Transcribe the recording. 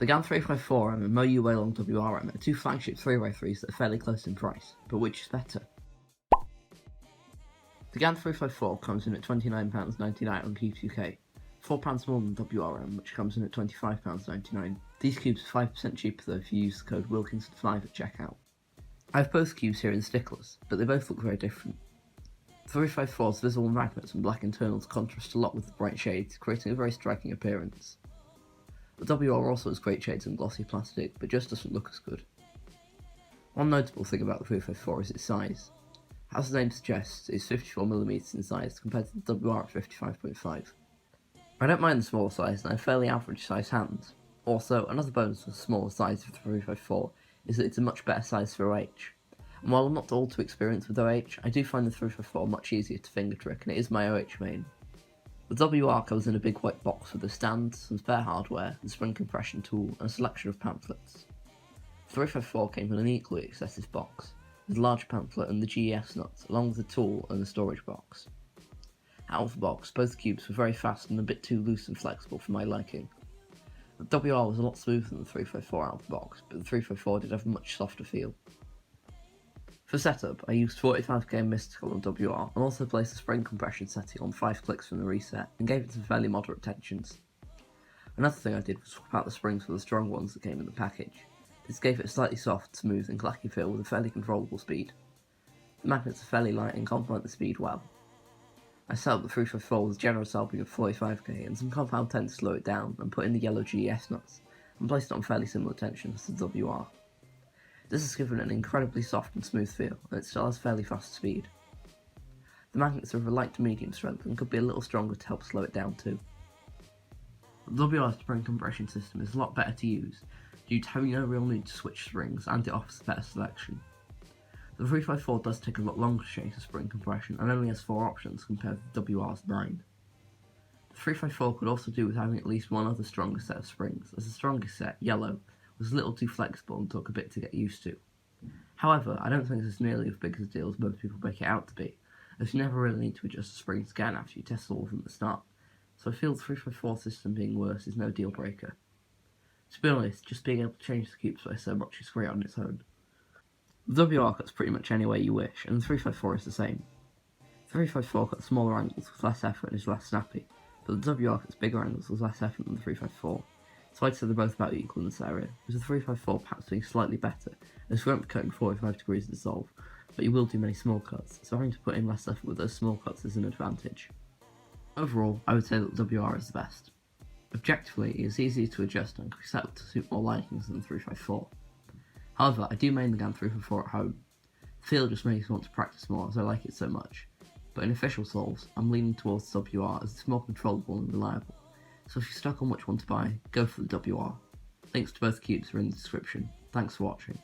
The GAN 354M and MoYu WeiLong WRM are two flagship 3x3s that are fairly close in price, but which is better? The GAN 354 comes in at £29.99 on Cubes UK, £4 more than WRM, which comes in at £25.99. These cubes are 5% cheaper though if you use the code Wilkinson5 at checkout. I have both cubes here in sticklers, but they both look very different. The 354's visible magnets and black internals contrast a lot with the bright shades, creating a very striking appearance. The WR also has great shades and glossy plastic, but just doesn't look as good. One notable thing about the 354 is its size. As the name suggests, it's 54mm in size compared to the WR at 55.5. I don't mind the smaller size and I have fairly average size hands. Also, another bonus with the smaller size of the 354 is that it's a much better size for OH. And while I'm not all too experienced with OH, I do find the 354 much easier to finger trick, and it is my OH main. The WR comes in a big white box with a stand, some spare hardware, a spring compression tool, and a selection of pamphlets. The 354 came in an equally excessive box, with a large pamphlet and the GES nuts, along with the tool and the storage box. Out of the box, both cubes were very fast and a bit too loose and flexible for my liking. The WR was a lot smoother than the 354 out of the box, but the 354 did have a much softer feel. For setup, I used 45k mystical on WR and also placed the spring compression setting on 5 clicks from the reset and gave it some fairly moderate tensions. Another thing I did was swap out the springs for the strong ones that came in the package. This gave it a slightly soft, smooth and clacky feel with a fairly controllable speed. The magnets are fairly light and complement the speed well. I set up the 354 with a generous helping of 45k and some compound 10 to slow it down and put in the yellow GES nuts and placed it on fairly similar tensions to the WR. This has given it an incredibly soft and smooth feel, and it still has fairly fast speed. The magnets are of a light to medium strength and could be a little stronger to help slow it down too. The WR's spring compression system is a lot better to use, due to having no real need to switch springs, and it offers a better selection. The 354 does take a lot longer to change the spring compression and only has 4 options compared to the WR's 9. The 354 could also do with having at least one other stronger set of springs, as the strongest set, yellow, was a little too flexible and took a bit to get used to. However, I don't think this is nearly as big a deal as most people make it out to be, as you never really need to adjust the springs again after you test all of them at the start, so I feel the 354 system being worse is no deal breaker. To be honest, just being able to change the cube space so much is great on its own. The WR cuts pretty much any way you wish, and the 354 is the same. The 354 cuts smaller angles with less effort and is less snappy, but the WR cuts bigger angles with less effort than the 354. So I'd say they're both about equal in this area, with the 354 perhaps being slightly better, as you won't be cutting 45 degrees to dissolve, but you will do many small cuts, so having to put in less effort with those small cuts is an advantage. Overall, I would say that the WR is the best. Objectively, it is easier to adjust and can be set up to suit more likings than the 354. However, I do main the GAN 354 at home. The feel just makes me want to practice more as I like it so much, but in official solves, I'm leaning towards the WR as it's more controllable and reliable. So if you're stuck on which one to buy, go for the WR. Links to both cubes are in the description. Thanks for watching.